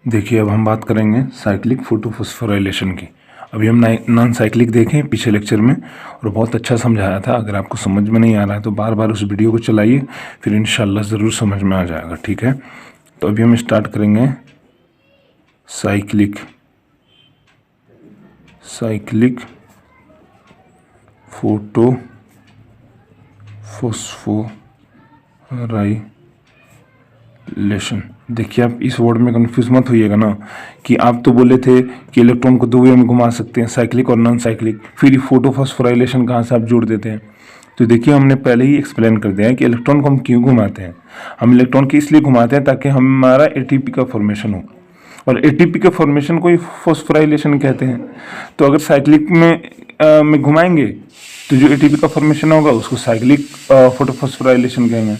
देखिए अब हम बात करेंगे साइक्लिक फोटोफॉस्फोराइलेशन की। अभी हम नॉन साइक्लिक देखें पिछले लेक्चर में और बहुत अच्छा समझाया था। अगर आपको समझ में नहीं आ रहा है तो बार बार उस वीडियो को चलाइए, फिर इंशाल्लाह ज़रूर समझ में आ जाएगा। ठीक है, तो अभी हम स्टार्ट करेंगे साइक्लिक फोटोफॉस्फोराइलेशन। देखिए आप इस वर्ड में कंफ्यूज मत होइएगा ना, कि आप तो बोले थे कि इलेक्ट्रॉन को दो वे में घुमा सकते हैं, साइक्लिक और नॉन साइक्लिक, फिर ये फोटोफॉस्फोराइलेशन कहाँ से आप जोड़ देते हैं। तो देखिए हमने पहले ही एक्सप्लेन कर दिया है कि इलेक्ट्रॉन को हम क्यों घुमाते हैं। हम इलेक्ट्रॉन को इसलिए घुमाते हैं ताकि हमारा एटीपी का फॉर्मेशन हो, और एटीपी के फॉर्मेशन को ही फॉस्फोराइलेशन कहते हैं। तो अगर साइक्लिक में घुमाएंगे तो जो एटीपी का फॉर्मेशन होगा उसको साइक्लिक फोटोफॉस्फोराइलेशन कहेंगे।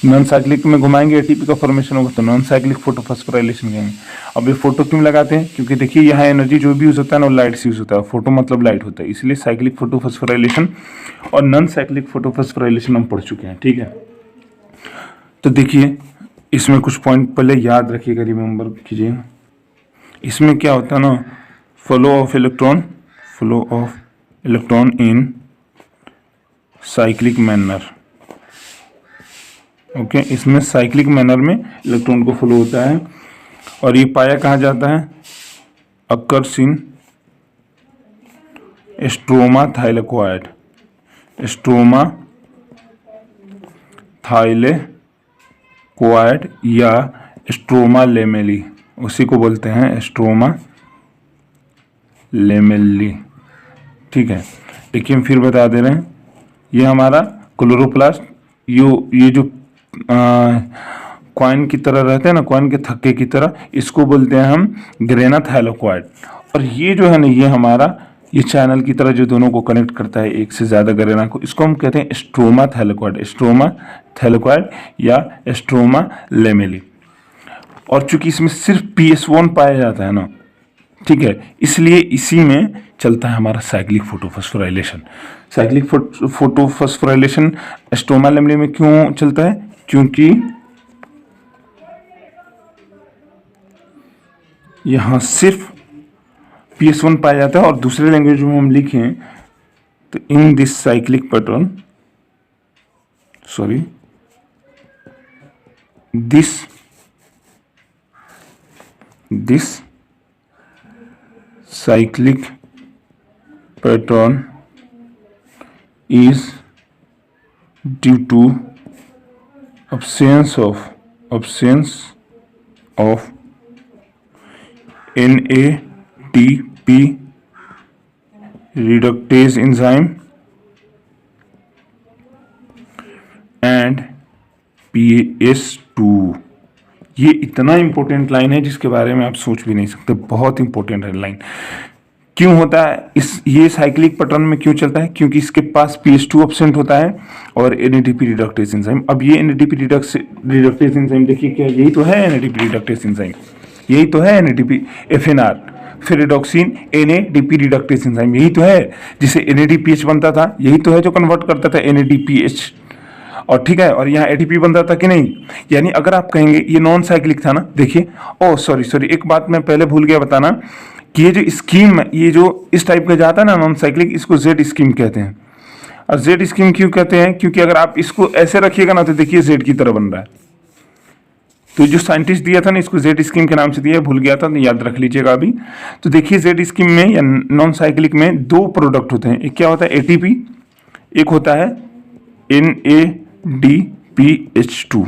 नॉन साइक्लिक में घुमाएंगे एटीपी का फॉर्मेशन होगा तो नॉन साइक्लिक फोटोफॉस्फोराइलेशन कहेंगे। अब ये फोटो क्यों लगाते हैं, क्योंकि देखिए यहाँ एनर्जी जो भी यूज होता है ना वो लाइट से यूज होता है। फोटो मतलब लाइट होता है, इसलिए साइक्लिक फोटोफॉस्फोराइलेशन और नॉन साइक्लिक फोटोफॉस्फोराइलेशन हम पढ़ चुके हैं। ठीक है, तो देखिए इसमें कुछ पॉइंट पहले याद रखिएगा, रिमेंबर कीजिएगा। इसमें क्या होता है ना, flow of electron in cyclic manner. Okay, इसमें साइक्लिक मैनर में इलेक्ट्रॉन को फ्लो होता है, और ये पाया कहाँ जाता है, अकर्स इन स्ट्रोमा थाइलेकोइड या स्ट्रोमा लेमेली, उसी को बोलते हैं स्ट्रोमा लेमेली। ठीक है, देखिए हम फिर बता दे रहे हैं, ये हमारा क्लोरोप्लास्ट, ये जो कॉइन की तरह रहते हैं ना, कॉइन के थक्के की तरह, इसको बोलते हैं हम ग्रेना थाइलेकोइड। और ये जो है ना, ये हमारा ये चैनल की तरह जो दोनों को कनेक्ट करता है, एक से ज़्यादा ग्रेना को, इसको हम कहते हैं स्ट्रोमा थाइलेकोइड या स्ट्रोमा लेमेली। और चूंकि इसमें सिर्फ PS1 पाया जाता है ना, ठीक है, इसलिए इसी में चलता है हमारा cyclic photophosphorylation. Cyclic photophosphorylation stroma lamellae में क्यों चलता है, क्योंकि यहां सिर्फ PS1 पाया जाता है। और दूसरे लैंग्वेज में हम लिखें तो in this cyclic pattern, this cyclic pattern is due to absence of NADP reductase enzyme and PS2। ये इतना इंपॉर्टेंट लाइन है जिसके बारे में आप सोच भी नहीं सकते, बहुत इंपॉर्टेंट है लाइन। क्यों होता है ये साइक्लिक पैटर्न में क्यों चलता है, क्योंकि इसके पास PS2 एब्सेंट होता है और NADP रिडक्टेज एंजाइम। अब ये NADP रिडक्टेज एंजाइम देखिए क्या, यही तो है NADP रिडक्टेज एंजाइम, यही तो है NADP FNR, फिर रिडॉक्सिन NADP रिडक्टेज एंजाइम, यही तो है जिसे NADPH बनता था, यही तो है जो कन्वर्ट करता था NADPH। और ठीक है, और यहाँ ATP बनता था कि नहीं। यानी अगर आप कहेंगे ये नॉन साइक्लिक था ना, देखिए सॉरी एक बात मैं पहले भूल गया बताना, कि ये जो स्कीम, ये जो इस टाइप का जाता है ना नॉन साइक्लिक, इसको Z स्कीम कहते हैं। और Z स्कीम क्यों कहते हैं, क्योंकि अगर आप इसको ऐसे रखिएगा ना तो देखिए Z की तरह बन रहा है। तो जो साइंटिस्ट दिया था ना, इसको Z स्कीम के नाम से दिया, भूल गया था तो याद रख लीजिएगा अभी। तो देखिए Z स्कीम में या नॉन साइक्लिक में दो प्रोडक्ट होते हैं, एक क्या होता है ATP, एक होता है NADPH2,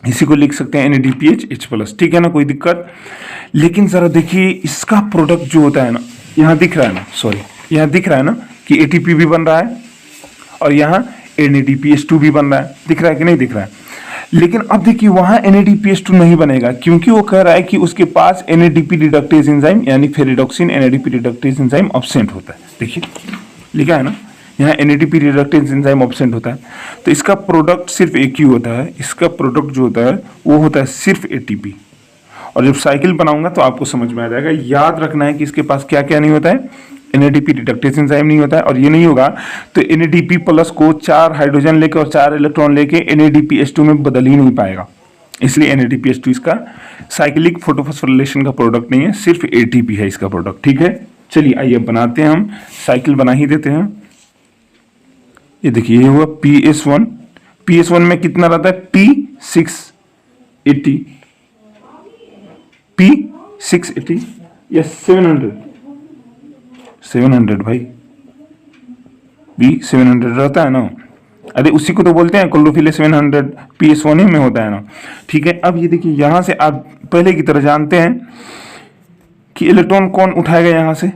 इसी को लिख सकते हैं NADPH+। ठीक है ना, कोई दिक्कत। लेकिन जरा देखिए इसका प्रोडक्ट जो होता है ना, यहाँ दिख रहा है ना, यहाँ दिख रहा है ना कि ATP भी बन रहा है और यहाँ NADPH2 भी बन रहा है, दिख रहा है कि नहीं दिख रहा है। लेकिन अब देखिए वहां NADPH2 नहीं बनेगा, क्योंकि वो कह रहा है कि उसके पास NADP रिडक्टेज एंजाइम यानी ferredoxin NADP reductase enzyme absent होता है। देखिए लिखा है ना, यहाँ NADP रिडक्टेज एंजाइम एब्सेंट होता है। तो इसका प्रोडक्ट सिर्फ एक ही होता है, इसका प्रोडक्ट जो होता है वो होता है सिर्फ ATP। और जब साइकिल बनाऊंगा तो आपको समझ में आ जाएगा। याद रखना है कि इसके पास क्या क्या नहीं होता है, NADP रिडक्टेज एंजाइम नहीं होता है, और ये नहीं होगा तो NADP+ को 4 हाइड्रोजन लेके और 4 इलेक्ट्रॉन लेके NADPH2 में बदल ही नहीं पाएगा। इसलिए NADPH2 इसका साइक्लिक फोटोफॉस्फोराइलेशन का प्रोडक्ट नहीं है, सिर्फ ATP है इसका प्रोडक्ट। ठीक है, चलिए आइए बनाते हैं, हम साइकिल बना ही देते हैं। ये देखिए, ये हुआ PS1। PS1 में कितना रहता है? P680 P680 या 700 भाई, P700 रहता है ना। अरे उसी को तो बोलते हैं क्लोरोफिल 700, PS1 ही में होता है ना। ठीक है, अब ये देखिए, यहां से आप पहले की तरह जानते हैं कि इलेक्ट्रॉन कौन उठाएगा यहां से?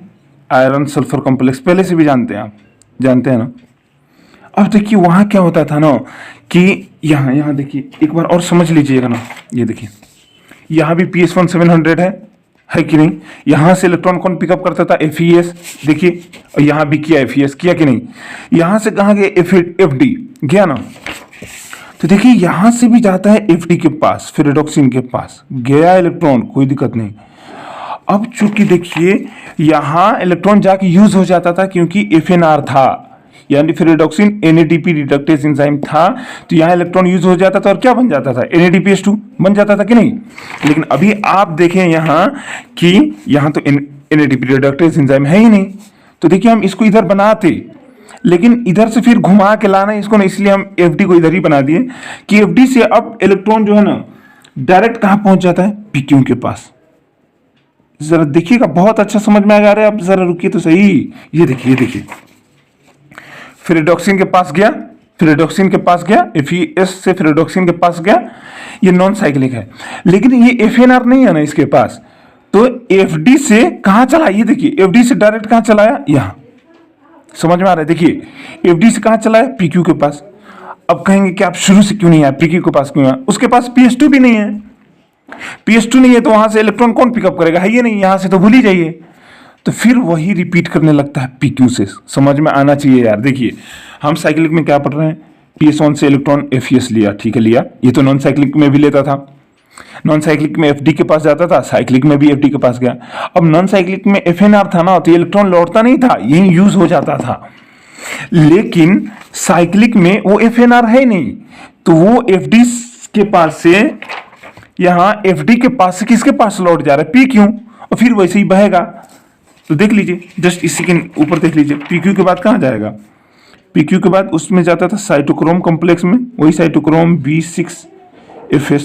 आयरन सल्फर कॉम्प्लेक्स, पहले से भी जानते हैं, आप जानते हैं ना। अब देखिए वहां क्या होता था ना कि यहाँ देखिए, एक बार और समझ लीजिएगा ना। ये देखिए, यहाँ भी PS1 700 है कि नहीं? यहां से इलेक्ट्रॉन कौन पिकअप करता था? FeS। देखिए, और यहाँ भी किया FeS, किया कि नहीं? यहां से कहाँ गया? FD गया ना। तो देखिए यहां से भी जाता है FD के पास, फिर रेडॉक्सिन के पास गया इलेक्ट्रॉन, कोई दिक्कत नहीं। अब चूंकि देखिए यहां इलेक्ट्रॉन जाके यूज हो जाता था क्योंकि FNR था, यानी फिर रेडॉक्सिन NADP रिडक्टेज एंजाइम था, तो यहाँ इलेक्ट्रॉन यूज हो जाता था और क्या बन जाता था? NADPH2 बन जाता था कि नहीं? लेकिन अभी आप देखें यहाँ कि यहाँ तो NADP रिडक्टेज एंजाइम है ही नहीं, तो देखिए हम इसको इधर बनाते, लेकिन इधर से फिर घुमा के लाना इसको ना, इसलिए हम FD को इधर ही बना दिए कि FD से अब इलेक्ट्रॉन जो है ना डायरेक्ट कहाँ पहुंच जाता है? PQ के पास। जरा देखिएगा, बहुत अच्छा समझ में आ रहा है, आप जरा रुकिए तो सही। ये देखिए, फिर रेडॉक्सिन के पास गया, फिर रेडॉक्सिन के पास गया, FeS से फिर रेडॉक्सिन के पास गया। ये नॉन साइक्लिक है, लेकिन ये FNR नहीं है ना इसके पास, तो FD से कहां चला? ये देखिए, FD से डायरेक्ट कहां चलाया? यहां। समझ में आ रहा है? देखिए, FD से कहां चलाया? PQ के पास। अब कहेंगे कि आप शुरू से क्यों नहीं आए, PQ के पास क्यों आए? उसके पास PS2 भी नहीं है। PS2 नहीं है तो वहां से इलेक्ट्रॉन कौन पिकअप करेगा? है ये नहीं, यहां से तो भूल ही जाइए। तो फिर वही रिपीट करने लगता है PQ से। समझ में आना चाहिए यार। देखिए, हम साइक्लिक में क्या पढ़ रहे हैं? PS1 से इलेक्ट्रॉन FeS लिया, ठीक है, लिया। ये तो नॉन साइक्लिक में भी लेता था। नॉन साइक्लिक में FD के पास जाता था, साइक्लिक में भी FD के पास गया। अब नॉन साइक्लिक में FNR था ना, तो इलेक्ट्रॉन लौटता नहीं था, यही यूज हो जाता था। लेकिन साइक्लिक में वो FNR है नहीं, तो वो FD के पास से यहां FD के पास से किसके पास लौट जा रहा है? PQ, और फिर वैसे ही बहेगा। तो देख लीजिए, जस्ट इसी के ऊपर देख लीजिए, PQ के बाद कहां जाएगा? PQ के बाद उसमें जाता था साइटोक्रोम कॉम्प्लेक्स में, वही साइटोक्रोम B6FS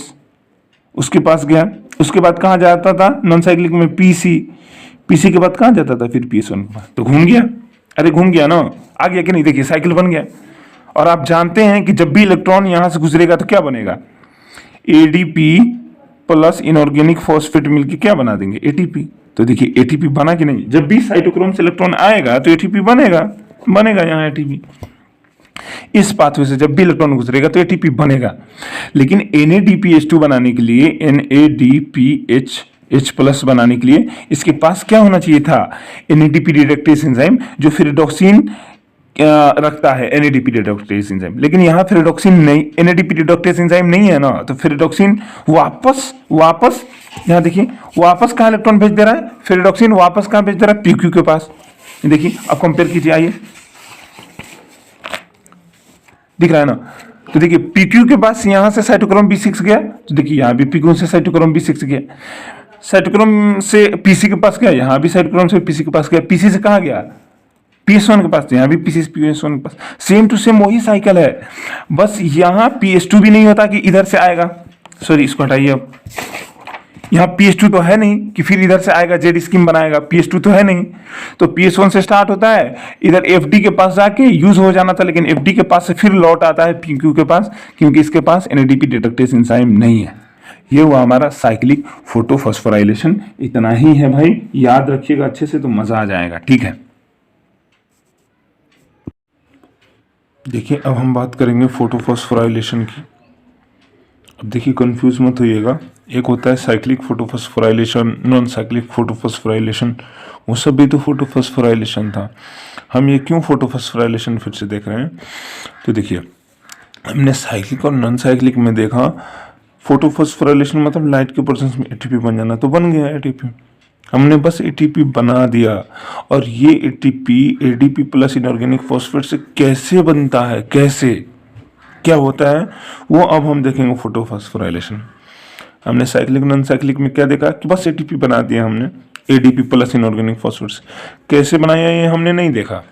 उसके पास गया। उसके बाद कहां जाता था? नॉन साइक्लिक में PC के बाद कहां जाता था? फिर PS1 के पास। तो घूम गया। अरे घूम गया ना, आ गया कि नहीं? देखिए साइकिल बन गया। और आप जानते हैं कि जब भी इलेक्ट्रॉन यहां से गुजरेगा तो क्या बनेगा? ADP प्लस इनऑर्गेनिक फॉस्फेट मिलकर क्या बना देंगे? ATP। तो देखिए ATP बना कि नहीं? जब भी साइटोक्रोम से इलेक्ट्रॉन आएगा तो ATP बनेगा यहाँ ATP। इस पाथवे से जब भी इलेक्ट्रॉन गुजरेगा तो ATP बनेगा। लेकिन NADPH2 बनाने के लिए, NADPH प्लस बनाने के लिए इसके पास क्या होना चाहिए था? NADP रिडक्टेज एंजाइम, जो फिर रेडॉक्सिन रखता है, NADP रिडक्टेज एंजाइम। लेकिन यहाँ फिर रेडॉक्सिन नहीं, NADP रिडक्टेज एंजाइम नहीं है ना, तो फिर रेडॉक्सिन वापस यहाँ देखिए, वापस कहाँ इलेक्ट्रॉन भेज दे रहा है? फिर रेडॉक्सिन वापस कहाँ भेज दे रहा है? PQ के पास। देखिए अब कंपेयर कीजिए, आइए, दिख रहा है ना। तो देखिए PQ के पास यहां से साइटोक्रोम B6 गया, तो देखिए यहां भी PQ से साइटोक्रोम B6 गया। साइटोक्रोम से PC के पास गया, यहां भी साइटोक्रोम से PC के पास गया। PC से कहां गया? PS1 के पास, तो यहां भी PC से PS1 के पास। सेम टू सेम वही साइकिल है, बस यहां PS2 भी नहीं होता कि इधर से आएगा। सॉरी, इसको हटाइए। अब यहाँ PS2 तो है नहीं कि फिर इधर से आएगा जेड स्कीम बनाएगा, PS2 तो है नहीं। तो PS1 से स्टार्ट होता है, इधर FD के पास जाके यूज हो जाना था, लेकिन FD के पास से फिर लौट आता है PQ के पास, क्योंकि इसके पास NADP डिडक्टेज एंजाइम नहीं है। ये हुआ हमारा साइक्लिक फोटोफॉस्फोराइलेशन। इतना ही है भाई, याद रखिएगा अच्छे से तो मजा आ जाएगा। ठीक है, देखिए अब हम बात करेंगे फोटोफॉस्फोराइलेशन की। अब देखिए कंफ्यूज मत होइएगा, एक होता है cyclic photophosphorylation, non cyclic photophosphorylation. वो सब भी तो फोटोफॉस्फोराइलेशन था। हम ये क्यों फोटोफॉस्फोराइलेशन फिर से देख रहे हैं? तो देखिए हमने साइक्लिक और नॉन साइक्लिक में देखा, फोटोफॉस्फोराइलेशन मतलब लाइट के प्रेजेंस में ATP बन जाना, तो बन गया ATP। हमने बस ATP बना दिया। और ये ATP ADP plus inorganic phosphate से कैसे बनता है, कैसे क्या होता है, वो अब हम देखेंगे फोटोफॉस्फोराइलेशन। हमने साइक्लिक नॉन साइक्लिक में क्या देखा कि बस एटीपी बना दिया हमने, एडीपी प्लस इनऑर्गेनिक फॉस्फेट्स। कैसे बनाया ये हमने नहीं देखा,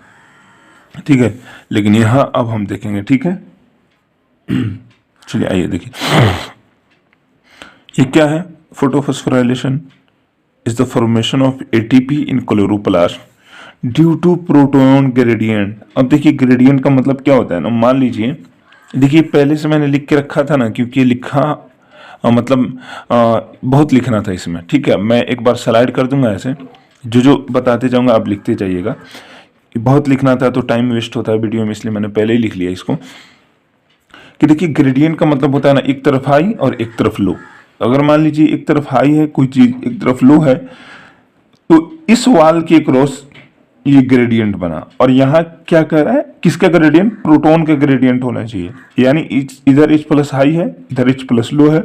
ठीक है, लेकिन यहाँ अब हम देखेंगे, ठीक है। चलिए आइए देखिए, ये क्या है, photophosphorylation is the formation of ATP in chloroplast due to proton gradient. अब देखिए ग्रेडियंट का मतलब क्या होता है ना, मान लीजिए, देखिए पहले से मैंने लिख के रखा था ना, क्योंकि लिखा बहुत लिखना था इसमें, ठीक है। मैं एक बार स्लाइड कर दूंगा ऐसे, जो बताते जाऊंगा आप लिखते जाइएगा। बहुत लिखना था तो टाइम वेस्ट होता है वीडियो में, इसलिए मैंने पहले ही लिख लिया इसको। कि देखिए ग्रेडियंट का मतलब होता है ना, एक तरफ हाई और एक तरफ लो। अगर मान लीजिए एक तरफ हाई है कोई चीज, एक तरफ लो है, तो इस वाल के क्रॉस ये ग्रेडियंट बना। और यहाँ क्या कह रहा है, किसका ग्रेडियंट, प्रोटॉन का ग्रेडियंट होना चाहिए। यानी इधर H प्लस हाई है, इधर H प्लस लो है,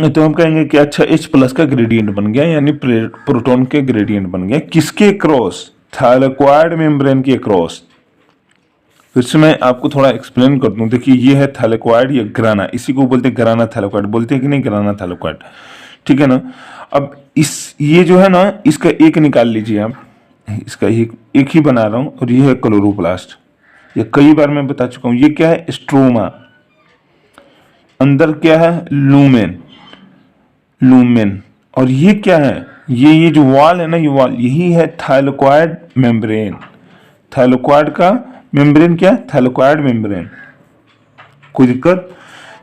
तो हम कहेंगे कि अच्छा H प्लस का ग्रेडियंट बन गया, यानी प्रोटॉन के ग्रेडियंट बन गया। किसके क्रॉस, थैलेक्वाइड मेम्ब्रेन के क्रॉस। फिर से मैं आपको थोड़ा एक्सप्लेन कर दूं, देखिए ये है थैलेक्वाइड, ये ग्राना, इसी को बोलते हैं ग्राना थैलेक्वाइड, बोलते हैं कि नहीं ग्राना थैलेक्वाइड, ठीक है ना। अब ये जो है ना, इसका एक निकाल लीजिए आप, इसका एक ही बना रहा हूं, और ये है क्लोरोप्लास्ट। ये कई बार मैं बता चुका हूं। ये क्या है, स्ट्रोमा, अंदर क्या है, लूमेन, और ये क्या है, ये जो वॉल है ना, ये वॉल, यही है थैलेक्वाइड मेम्ब्रेन। थैलेक्वाइड का मेम्ब्रेन क्या है, थैलेक्वाइड मेम्ब्रेन। कोई दिक्कत,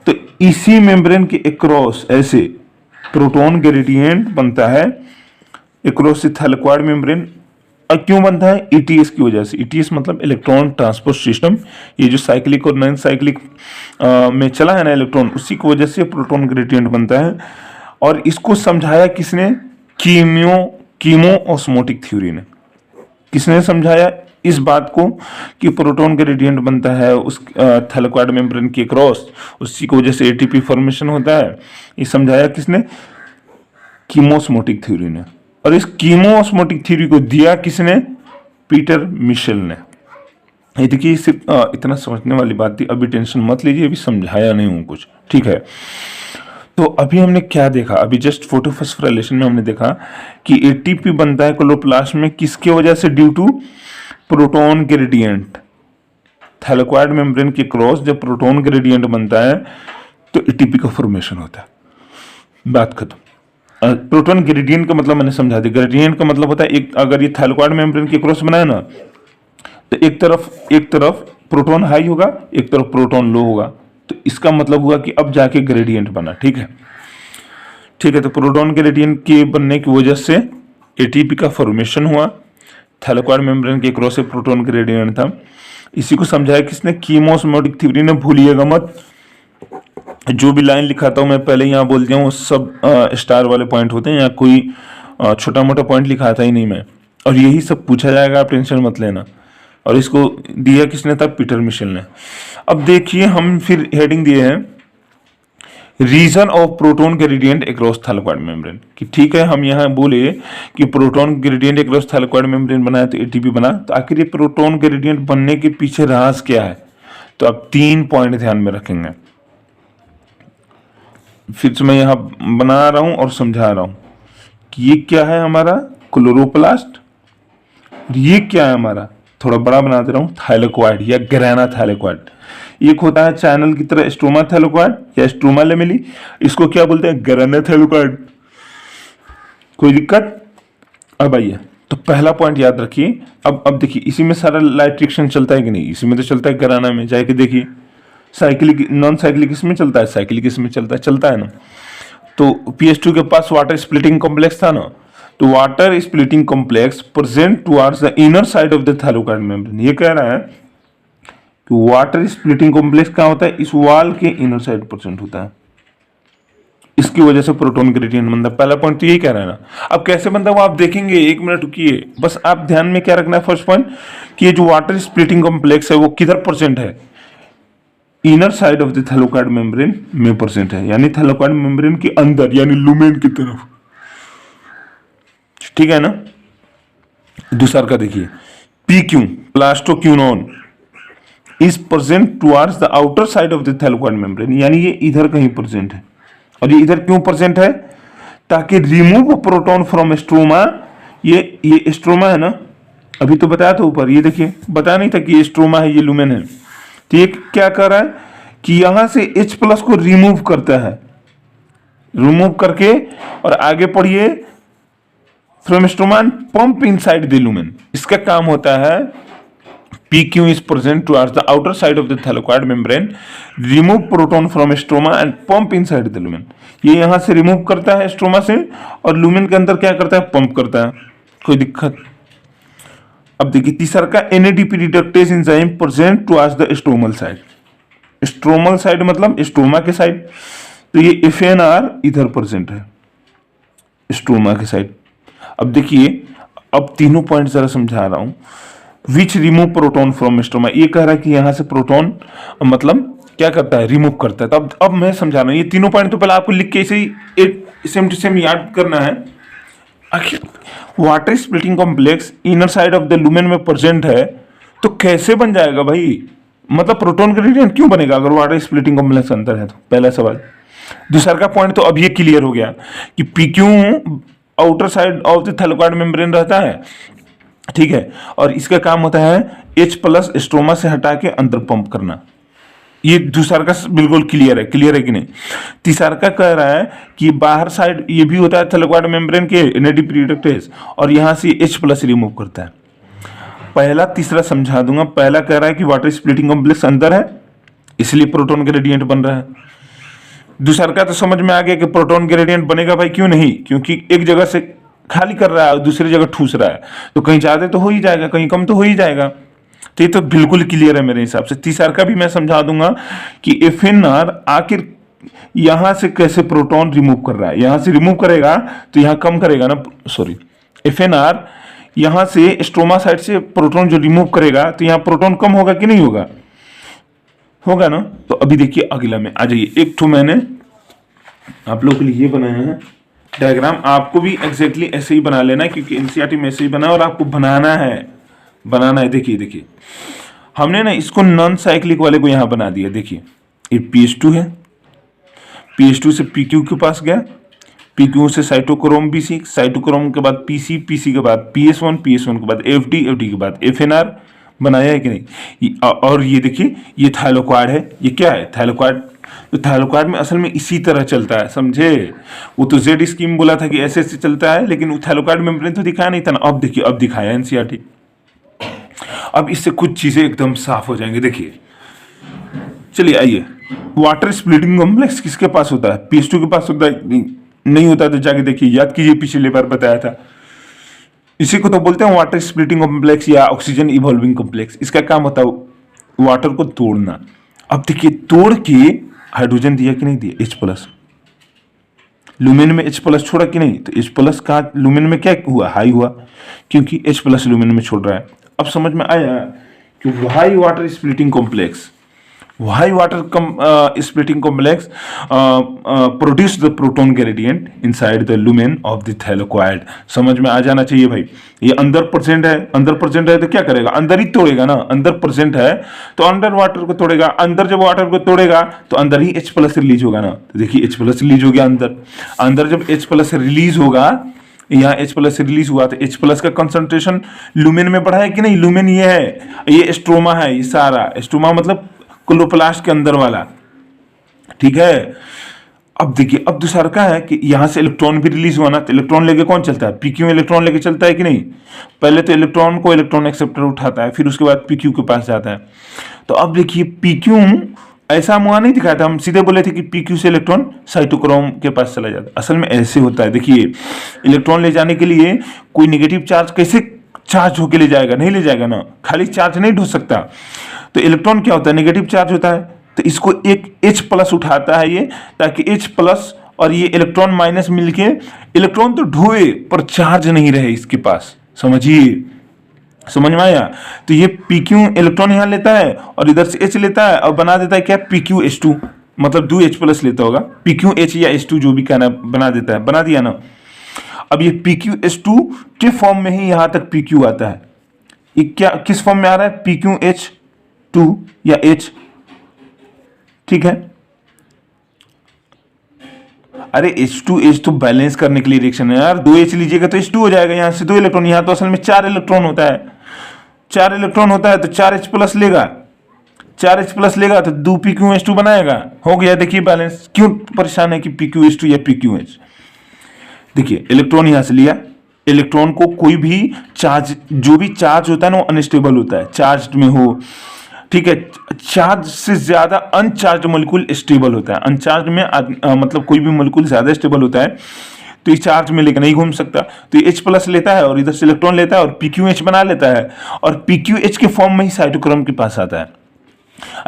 तो इसी मेम्ब्रेन के अक्रॉस ऐसे प्रोटॉन ग्रेडियंट बनता है, अक्रॉस से थैलेक्वाइड मेम्ब्रेन। और क्यों बनता है, ईटीएस की वजह से। ईटीएस मतलब इलेक्ट्रॉन ट्रांसपोर्ट सिस्टम, ये जो साइक्लिक और नॉन साइक्लिक में चला है ना इलेक्ट्रॉन, उसी की वजह से प्रोटॉन ग्रेडियंट बनता है। और इसको समझाया किसने, कीमो ऑस्मोटिक थ्योरी ने। किसने समझाया इस बात को कि प्रोटॉन ग्रेडियंट बनता है उस थैलेक्वाइड मेम्ब्रेन के क्रॉस, उसी की वजह से एटीपी फॉर्मेशन होता है, ये समझाया किसने, कीमोस्मोटिक थ्योरी ने। और इस कीमोस्मोटिक थ्योरी को दिया किसने, पीटर मिशेल ने। ये देखिए सिर्फ इतना समझने वाली बात थी, अभी टेंशन मत लीजिए, अभी समझाया नहीं हूं कुछ, ठीक है। तो अभी हमने क्या देखा, अभी जस्ट फोटोफॉस्फोराइलेशन में हमने देखा कि एटीपी बनता है क्लोरोप्लास्ट में किसकी वजह से, due to proton gradient. Thylakoid membrane के क्रॉस जब प्रोटॉन ग्रेडियंट बनता है तो एटीपी का फॉर्मेशन होता है, बात खत्म। प्रोटॉन ग्रेडियंट का मतलब मैंने समझा दिया। ग्रेडियंट का मतलब होता है, एक अगर ये थैलेक्वाइड मेम्ब्रेन के क्रॉस बनाए ना, तो एक तरफ प्रोटॉन हाई होगा, एक तरफ प्रोटॉन लो होगा, तो इसका मतलब हुआ कि अब जाके ग्रेडियंट बना, ठीक है, ठीक है। तो प्रोटॉन ग्रेडियंट के बनने की वजह से एटीपी का फॉर्मेशन हुआ, थैलेक्वाइड मेम्ब्रेन के क्रॉस से प्रोटॉन ग्रेडियंट था। इसी को समझाया किसने, कीमोस्मोटिक थ्योरी ने। भूलिएगा मत, जो भी लाइन लिखाता हूं मैं पहले यहाँ बोल दिया हूँ, सब स्टार वाले पॉइंट होते हैं, या कोई छोटा मोटा पॉइंट लिखाता ही नहीं मैं, और यही सब पूछा जाएगा, आप टेंशन मत लेना। और इसको दिया किसने था, पीटर मिशेल ने। अब देखिए हम फिर हेडिंग दिए हैं, region of proton gradient across thylakoid membrane, कि ठीक है हम यहाँ बोले कि proton gradient across thylakoid membrane बनाया तो एटीपी बना, तो आखिर ये प्रोटॉन ग्रेडियंट बनने के पीछे राज क्या है। तो आप 3 पॉइंट ध्यान में रखेंगे, फिर से मैं यहाँ बना रहा हूं और समझा रहा हूं कि ये क्या है हमारा, क्लोरोप्लास्ट, ये क्या है हमारा, थोड़ा बड़ा बना दे रहा हूं, थैलेक्वाइड या ग्राना थैलेक्वाइड। एक होता है चैनल की तरह स्ट्रोमा थैलेक्वाइड या स्ट्रोमा लेमेली, इसको क्या बोलते हैं, ग्राना थैलेक्वाइड। कोई दिक्कत, अब आइए, तो पहला पॉइंट याद रखिए। अब देखिए इसी में सारा लाइट रिएक्शन चलता है कि नहीं, इसी में तो चलता है, ग्राना में जाके देखिए। साइक्लिक नॉन साइक्लिक इसमें चलता है, साइक्लिक इसमें चलता है ना। तो पीएच2 के पास वाटर स्प्लिटिंग कॉम्प्लेक्स था ना, तो water splitting complex present towards the inner side of the thylakoid membrane. ये कह रहा है कि वाटर स्प्लिटिंग कॉम्प्लेक्स कहाँ होता है, इस वॉल के इनर साइड प्रेजेंट होता है, इसकी वजह से प्रोटॉन ग्रेडियंट बनता है। पहला पॉइंट तो यही कह रहा है ना। अब कैसे बनता है वो आप देखेंगे, 1 मिनट रुकिए, बस आप ध्यान में क्या रखना है, फर्स्ट पॉइंट कि ये जो वाटर स्प्लिटिंग कॉम्प्लेक्स है वो किधर प्रेजेंट है, inner side of the thylakoid membrane में प्रेजेंट है, यानी थैलेक्वाइड मेम्ब्रेन के अंदर, यानी लुमेन की तरफ, ठीक है ना। दूसरा का देखिए, PQ plastoquinone is present towards the outer side of the thylakoid membrane, यानी ये इधर कहीं प्रेजेंट है, और ये इधर क्यों प्रेजेंट है? ताकि रिमूव प्रोटॉन फ्रॉम स्ट्रोमा, ये स्ट्रोमा है ना, अभी तो बताया था ऊपर, ये देखिए बताया नहीं था कि ये स्ट्रोमा है, ये लुमेन है। तो ये क्या कर रहा है कि यहां से H प्लस को रिमूव करता है, रिमूव करके, और आगे पढ़िए, from stroma and pump inside the lumen. इसका काम होता है PQ is present towards the outer side of the thylakoid membrane, remove proton from stroma and pump inside the lumen। ये यहां से रिमूव करता है स्ट्रोमा से, और लुमेन के अंदर क्या करता है? पंप करता है। कोई दिक्कत? अब देखिए तीसरा का NADP reductase enzyme present towards the stromal side. Stromal side मतलब स्ट्रोमा के साइड, तो ये FNR इधर प्रेजेंट है स्ट्रोमा के साइड। अब देखिए, अब तीनों पॉइंट जरा समझा रहा हूं। विच रिमूव प्रोटॉन फ्रॉम स्ट्रोमा, ये कह रहा है कि यहां से प्रोटॉन मतलब क्या करता है? रिमूव करता है। तो अब मैं समझा रहा हूं, ये तीनों पॉइंट तो पहले आपको लिख के इसे सेम टू सेम याद करना है। आखिर water splitting complex inner side of the lumen में प्रेजेंट है, तो कैसे बन जाएगा भाई? मतलब प्रोटॉन ग्रेडियंट क्यों बनेगा अगर वाटर स्प्लिटिंग कॉम्प्लेक्स अंदर है? तो पहला सवाल। दूसरा का पॉइंट तो अब ये क्लियर हो गया कि PQ outer side of the thylakoid membrane रहता है, ठीक है, और इसका काम होता है H प्लस स्ट्रोमा से हटा के अंदर पंप करना। ये दूसरा का बिल्कुल क्लियर है कि नहीं? तीसरा का कह रहा है कि बाहर साइड ये भी होता है थैलेकॉइड मेम्ब्रेन के NADP रिडक्टेज, और यहां से H प्लस रिमूव करता है। पहला तीसरा समझा दूंगा। पहला कह रहा है कि वाटर स्प्लिटिंग कॉम्प्लेक्स अंदर है, इसलिए प्रोटॉन ग्रेडियंट बन रहा है। दूसरा का तो समझ में आ गया कि प्रोटॉन ग्रेडियंट बनेगा भाई, क्यों नहीं? क्योंकि एक जगह से खाली कर रहा है, दूसरी जगह ठूस रहा है, तो कहीं ज्यादा तो हो ही जाएगा, कहीं कम तो हो ही जाएगा। तो ये तो बिल्कुल क्लियर है मेरे हिसाब से। तीसरा का भी मैं समझा दूंगा कि FNR आखिर यहां से कैसे प्रोटॉन रिमूव कर रहा है। यहां से रिमूव करेगा तो यहां कम करेगा ना, सॉरी, FNR यहां से स्ट्रोमा साइड से प्रोटॉन जो रिमूव करेगा, तो यहां प्रोटॉन कम होगा कि नहीं होगा? होगा ना। तो अभी देखिए अगला में आ जाइए। एक तो मैंने आप लोगों के लिए ये बनाया है डायग्राम, आपको भी एग्जैक्टली ऐसे ही बना लेना है, क्योंकि NCERT में ऐसे ही बना और आपको बनाना है। देखिए हमने ना इसको नॉन साइक्लिक वाले को यहां बना दिया। देखिए ये PH2 है, PH2 से PQ के पास गया, PQ से साइटोक्रोम BC, साइटोक्रोम के बाद PC, PC के बाद PS1, PS1 के बाद FD, FD के बाद FNR। बनाया है कि नहीं? और ये देखिए ये थाइलोक्वाड है। ये क्या है? थाइलोक्वाड। तो थाइलोक्वाड में असल में इसी तरह चलता है, समझे? वो तो जेड स्कीम बोला था कि ऐसे ऐसे चलता है, लेकिन वो थाइलोक्वाड मेम्ब्रेन तो दिखाया नहीं था ना। अब देखिए, अब दिखाया NCERT। अब इससे कुछ चीजें एकदम साफ हो जाएंगी। देखिए चलिए आइए, वाटर स्प्लिटिंग कॉम्प्लेक्स किसके पास होता है? PS2 के पास होता है? नहीं होता। तो जाके देखिए, याद कीजिए, पिछली बार बताया था। इसी को तो बोलते हैं वाटर स्प्लिटिंग कॉम्प्लेक्स या ऑक्सीजन इवॉल्विंग कॉम्प्लेक्स। इसका काम होता है वाटर को तोड़ना। अब देखिए, तोड़ के हाइड्रोजन दिया कि नहीं दिया? H plus. लुमेन में H प्लस छोड़ा कि नहीं? तो H प्लस का लुमेन में क्या हुआ? हाई हुआ, क्योंकि H प्लस लुमेन में छोड़ रहा है। अब समझ में आया कि Y water splitting complex, Y water splitting complex produce the proton gradient inside the lumen of the thylakoid. समझ में आ जाना चाहिए भाई। ये अंदर प्रेजेंट है, अंदर प्रेजेंट है तो क्या करेगा? अंदर ही तोड़ेगा ना। अंदर प्रेजेंट है तो अंदर वाटर को तोड़ेगा, अंदर जब वाटर को तोड़ेगा तो अंदर ही H प्लस रिलीज होगा ना। तो देखिए H प्लस रिलीज हो गया अंदर जब H प्लस रिलीज होगा, यहाँ H प्लस रिलीज हुआ, तो H प्लस का कंसंट्रेशन लुमेन में बढ़ा है कि नहीं? लुमेन ये है, ये स्ट्रोमा है, ये सारा स्ट्रोमा मतलब क्लोरोप्लास्ट के अंदर वाला, ठीक है। अब देखिए, अब दूसरा क्या है कि यहां से इलेक्ट्रॉन भी रिलीज हुआ ना, तो इलेक्ट्रॉन लेके कौन चलता है? PQ इलेक्ट्रॉन लेके चलता है कि नहीं? पहले तो इलेक्ट्रॉन को इलेक्ट्रॉन एक्सेप्टर उठाता है, फिर उसके बाद PQ के पास जाता है। तो अब देखिए PQ ऐसा हम वहां नहीं दिखाया था, हम सीधे बोले थे कि PQ से इलेक्ट्रॉन साइटोक्रोम के पास चला जाता है। असल में ऐसे होता है। देखिए, इलेक्ट्रॉन ले जाने के लिए कोई नेगेटिव चार्ज कैसे चार्ज होके ले जाएगा? नहीं ले जाएगा ना, खाली चार्ज नहीं ढो सकता। तो इलेक्ट्रॉन क्या होता है? नेगेटिव चार्ज होता है। तो इसको एक H प्लस उठाता है ये, ताकि H प्लस और ये इलेक्ट्रॉन माइनस मिलके, इलेक्ट्रॉन तो ढोए पर चार्ज नहीं रहे इसके पास। समझिए, समझ में आया? तो ये PQ इलेक्ट्रॉन यहां लेता है और इधर से H लेता है और बना देता है क्या? PQH2, मतलब 2 H प्लस लेता होगा। PQH या H2 जो भी कहना, बना देता है। बना दिया ना। अब ये PQH2 के फॉर्म में ही यहां तक PQ आता है। ये क्या किस फॉर्म में आ रहा है? PQH2 या H, ठीक है। अरे H2H तो बैलेंस करने के लिए रिएक्शन है यार, 2H लीजिएगा तो H2 हो जाएगा, यहाँ से 2 इलेक्ट्रॉन, यहाँ तो असल में 4 इलेक्ट्रॉन होता है, 4 इलेक्ट्रॉन होता है तो 4H प्लस लेगा, 4H प्लस लेगा तो 2PQH2 बनाएगा, हो गया। देखिए बैलेंस। क्यों परेशान है कि PQH2 या PQH? देखिए इलेक्ट्रॉन यहां से लिया, इलेक्ट्रॉन को कोई भी चार्ज, जो भी चार्ज होता है ना वो अनस्टेबल होता है, चार्ज में हो, ठीक है, चार्ज से ज्यादा अनचार्ज मोलिक्यूल स्टेबल होता है, अनचार्ज में मतलब कोई भी मोलिक्यूल ज्यादा स्टेबल होता है, तो इस चार्ज में लेकर नहीं घूम सकता, तो H प्लस लेता है और इधर से इलेक्ट्रॉन लेता है और PQH बना लेता है, और PQH के फॉर्म में ही साइटोक्रोम के पास आता है।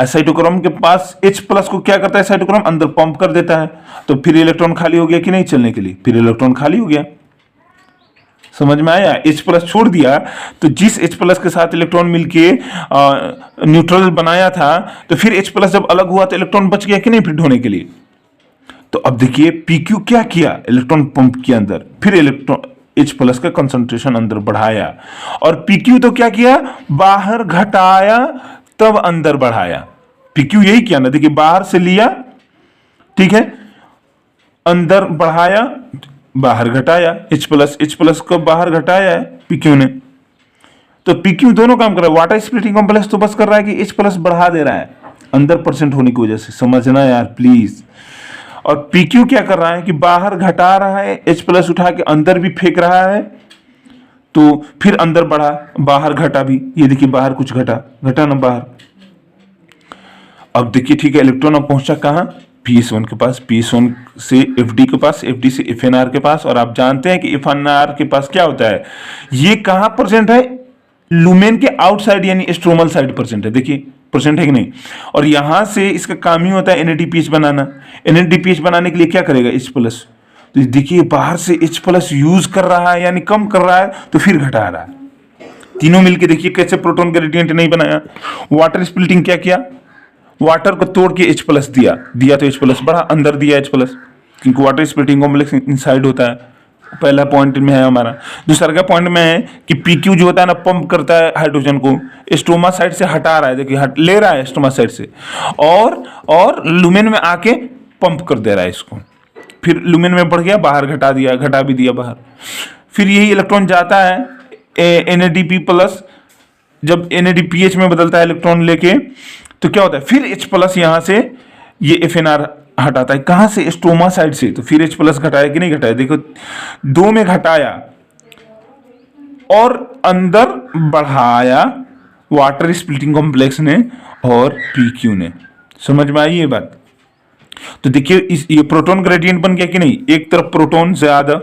साइटोक्रोम के पास H प्लस को क्या करता है, साइटोक्रोम अंदर पंप कर देता है, तो फिर इलेक्ट्रॉन खाली हो गया कि नहीं चलने के लिए, फिर इलेक्ट्रॉन खाली हो गया। समझ में आया? H प्लस छोड़ दिया तो जिस H प्लस के साथ इलेक्ट्रॉन मिलके न्यूट्रल बनाया था, तो फिर H प्लस जब अलग हुआ तो इलेक्ट्रॉन बच गया कि नहीं फिर ढोने के लिए। तो अब देखिए PQ क्या किया, इलेक्ट्रॉन पंप किया अंदर, फिर इलेक्ट्रॉन H प्लस का कंसंट्रेशन अंदर बढ़ाया, और PQ तो क्या किया, बाहर घटाया तब अंदर बढ़ाया। PQ यही किया ना, देखिए बाहर से लिया, ठीक है, अंदर बढ़ाया, बाहर घटाया, H प्लस को बाहर घटाया है PQ ने, तो PQ दोनों काम कर रहा है। वाटर स्प्लिटिंग कॉम्प्लेक्स तो बस कर रहा है कि H प्लस बढ़ा दे रहा है अंदर परसेंट होने की वजह से, समझना यार प्लीज। और PQ क्या कर रहा है कि बाहर घटा रहा है, H प्लस उठा के अंदर भी फेंक रहा है, तो फिर अंदर बढ़ा, बाहर घटा भी, ये देखिए बाहर कुछ घटा ना बाहर। अब देखिए ठीक है, इलेक्ट्रॉन अब पहुंचा कहां, PS1 के पास, PS1 से FD के पास, FD से FNR के पास, और आप जानते हैं कि FNR के पास क्या होता है, ये कहां प्रेजेंट है, लुमेन के आउटसाइड यानी स्ट्रोमल साइड प्रेजेंट है, देखिए प्रेजेंट है कि नहीं। और यहां से इसका काम ही होता है NADPH बनाना, NADPH बनाने के लिए क्या करेगा H प्लस, तो देखिए बाहर से H प्लस यूज कर रहा है यानी कम कर रहा है, तो फिर घटा रहा है, तीनों मिलके देखिए कैसे प्रोटॉन ग्रेडियंट नहीं बनाया। वाटर स्प्लिटिंग क्या किया, वाटर को तोड़ के H प्लस दिया तो H प्लस बढ़ा, अंदर दिया H प्लस, क्योंकि वाटर स्प्लिटिंग कॉम्प्लेक्स इनसाइड होता है। पहला पॉइंट में है हमारा। दूसरा का पॉइंट में है कि PQ जो होता है ना, पंप करता है हाइड्रोजन को, स्टोमा साइड से हटा रहा है, देखिए ले रहा है स्टोमा साइड से, और लुमेन में आके पंप कर दे रहा है इसको, फिर लुमेन में बढ़ गया, बाहर घटा भी दिया बाहर। फिर यही इलेक्ट्रॉन जाता है NADP प्लस, जब NADPH में बदलता है इलेक्ट्रॉन लेके, तो क्या होता है, फिर H प्लस यहां से ये FNR हटाता है, कहां से, स्टोमा साइड से, तो फिर H प्लस घटाया कि नहीं घटाया, देखो 2 में घटाया और अंदर बढ़ाया वाटर स्प्लिटिंग कॉम्प्लेक्स ने और PQ ने। समझ में आई ये बात? तो देखिए ये प्रोटॉन ग्रेडियंट बन गया कि नहीं, एक तरफ प्रोटॉन ज्यादा,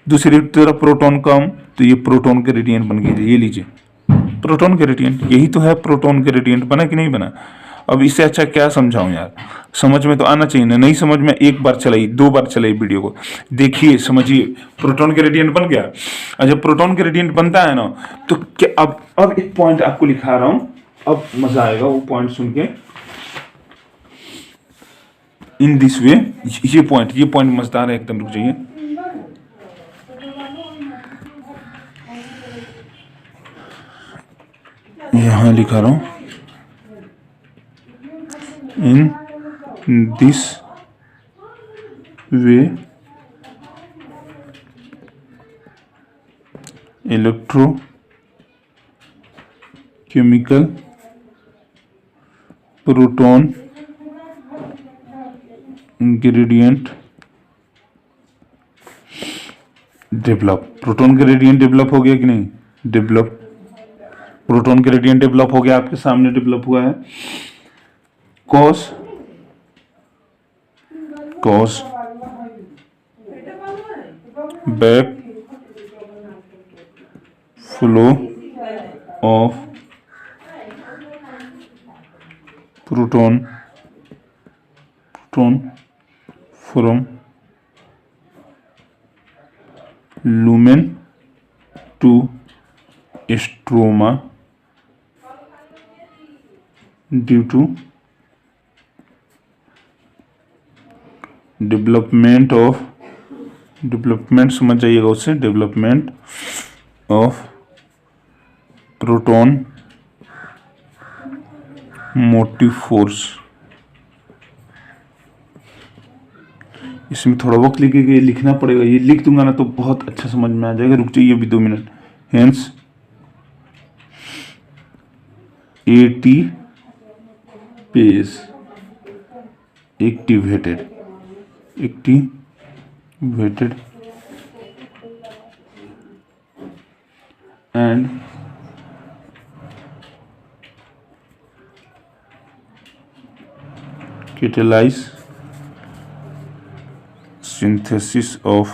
दूसरी तरफ प्रोटॉन कम, तो ये प्रोटॉन ग्रेडियंट बन गया। ये लीजिए प्रोटॉन ग्रेडियंट, यही तो है प्रोटॉन ग्रेडियंट, बना कि नहीं बना। अब इससे अच्छा क्या समझाऊं यार, समझ में तो आना चाहिए ना, नहीं समझ में एक बार चलाई, 2 बार चलाई वीडियो को, देखिए समझिए, प्रोटॉन ग्रेडियंट बन गया। और जब प्रोटॉन ग्रेडियंट बनता है ना, तो क्या, अब एक पॉइंट आपको लिखा रहा हूं, अब मजा आएगा वो पॉइंट सुन के। इन दिस वे, ये पॉइंट मजेदार है एकदम, रुक जाइए। यहां लिखा रहा हूं, in this way electrochemical proton gradient develop. Proton gradient develop हो गया कि नहीं, प्रोटॉन ग्रेडियंट डेवलप हो गया, आपके सामने डेवलप हुआ है। Cause back flow of proton from lumen to stroma due to development समझ जाइएगा उससे, development of proton motive force इसमें थोड़ा वक्त लिखेगा, ये लिखना पड़ेगा, ये लिख दूंगा ना तो बहुत अच्छा समझ में आ जाएगा। रुक जाइए अभी 2 minute. Hence ATPase activated and catalyze synthesis of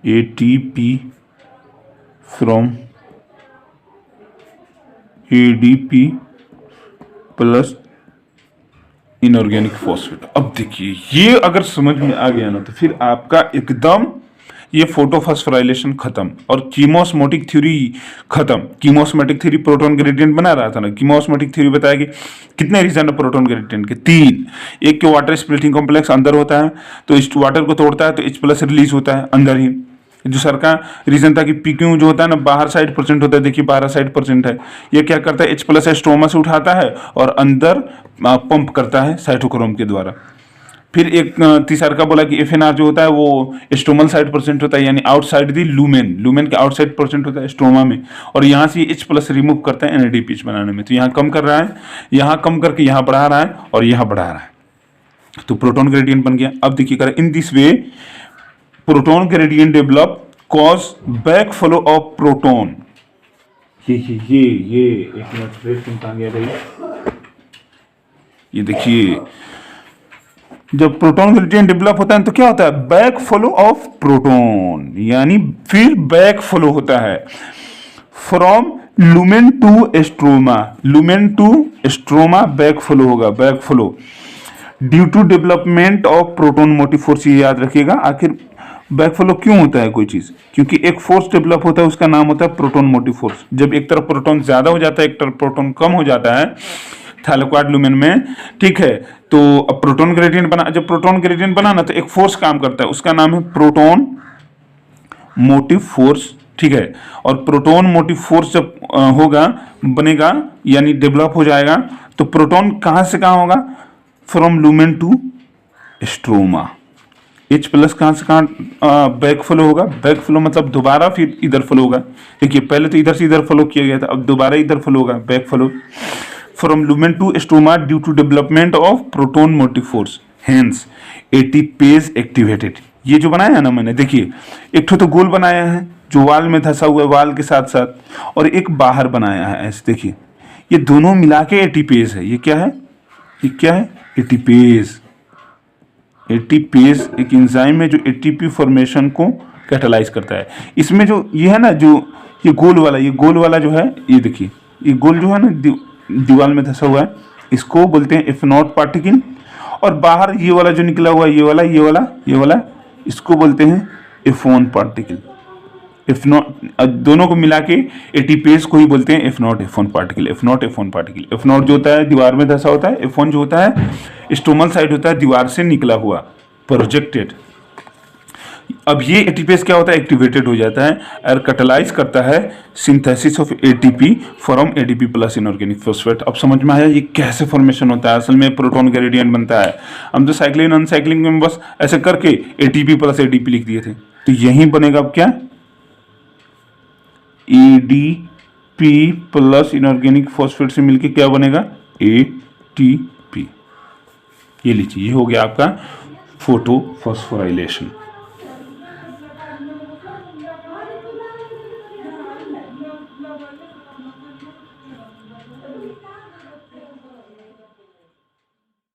ATP from ADP plus inorganic phosphate. अब देखिए ये अगर समझ में आ गया ना तो फिर आपका एकदम ये फोटोफॉस्फोराइलेशन खत्म और कीमोस्मोटिक थ्योरी खत्म। कीमोस्मोटिक थ्योरी प्रोटॉन ग्रेडियंट बना रहा था ना, कीमोस्मोटिक थ्योरी बताया कि कितने रीजन है प्रोटॉन ग्रेडियंट के? 3। एक के वाटर स्प्लिटिंग कॉम्प्लेक्स अंदर होता है तो इस वाटर को तोड़ता है तो H+ रिलीज होता है अंदर ही। दूसरा का रीजन था कि PQ जो होता है ना बाहर साइड % होता है, देखिए बाहर साइड % है। ये क्या करता है? H+ स्ट्रोमा से उठाता है और अंदर पंप करता है साइटोक्रोम के द्वारा। फिर एक तीसरा का बोला कि FNR जो होता है वो स्टोमल साइड % होता है, यानी आउटसाइड दी लूमेन के आउटसाइड % होता है स्ट्रोमा में, और यहाँ से H+ रिमूव करता है NADPH बनाने में। तो यहाँ कम कर रहा है, यहाँ कम करके यहाँ बढ़ा रहा है और यहाँ बढ़ा रहा है, तो प्रोटॉन ग्रेडियंट बन गया। अब देखिए कर in this way proton gradient develop cause back flow of proton. ये एक मिनट रेट कहाँ गया भाई? ये देखिए जब प्रोटॉन ग्रेडियंट डेवलप होता है तो क्या होता है? बैक फ्लो ऑफ प्रोटॉन, यानी फिर बैक फ्लो होता है from lumen to stroma back flow होगा, back flow due to development of proton motive force. ये याद रखिएगा। आखिर बैक फ्लो क्यों होता है कोई चीज? क्योंकि एक फोर्स डेवलप होता है, उसका नाम होता है प्रोटॉन मोटिव फोर्स। जब एक तरफ प्रोटॉन ज्यादा हो जाता है, एक तरफ प्रोटॉन कम हो जाता है थैलेक्वाड लुमेन में, ठीक है, तो अब प्रोटॉन ग्रेडियंट बना। जब प्रोटॉन ग्रेडियंट बना ना तो एक फोर्स काम करता है, उसका नाम है प्रोटॉन मोटिव फोर्स, ठीक है। और प्रोटॉन मोटिव फोर्स जब बनेगा यानी डेवलप हो जाएगा तो प्रोटॉन कहां से कहां होगा? From lumen to stroma. H+ कहां से कहां बैक फ्लो होगा? बैक फ्लो मतलब दोबारा फिर इधर फ्लो होगा। देखिए पहले तो इधर से इधर फ्लो किया गया था, अब दोबारा इधर फ्लो होगा, back flow from lumen to stroma due to development of proton motive force, hence ATPase activated. ये जो बनाया है ना मैंने, देखिए एक तो गोल बनाया है जो वाल में धंसा हुआ है वाल के साथ साथ, और एक बाहर बनाया है ऐसे। देखिए ये दोनों मिला के ATPase है। ये क्या है? ATPase। ATPase एक एंजाइम है जो ATP फॉर्मेशन को कैटालाइज करता है। इसमें जो ये है ना, जो ये गोल वाला जो है, ये देखिए ये गोल जो है ना दीवार में धंसा हुआ है, इसको बोलते हैं F0 पार्टिकल। और बाहर ये वाला जो निकला हुआ है, ये वाला इसको बोलते हैं F1 पार्टिकल। F0 दोनों को मिला के ATPase को ही बोलते हैं F0 F1 पार्टिकल। F0 जो होता है दीवार में धंसा होता है, F1 जो होता है स्टोमल साइड होता है, दीवार से निकला हुआ, प्रोजेक्टेड। अब ये ATPase क्या होता है? एक्टिवेटेड हो जाता है और कैटालाइज करता है synthesis of ATP from ADP plus inorganic phosphate. अब समझ में आया ये कैसे फॉर्मेशन होता है? असल में प्रोटॉन ग्रेडियंट बनता है। हम तो साइक्लिन अनसाइक्लिन में बस ऐसे करके ATP प्लस ADP लिख दिए थे, तो यही बनेगा अब क्या? ADP प्लस इनऑर्गेनिक फॉस्फेट से मिलके क्या बनेगा? ATP। ये लीजिए, ये हो गया आपका फोटोफॉस्फोराइलेशन।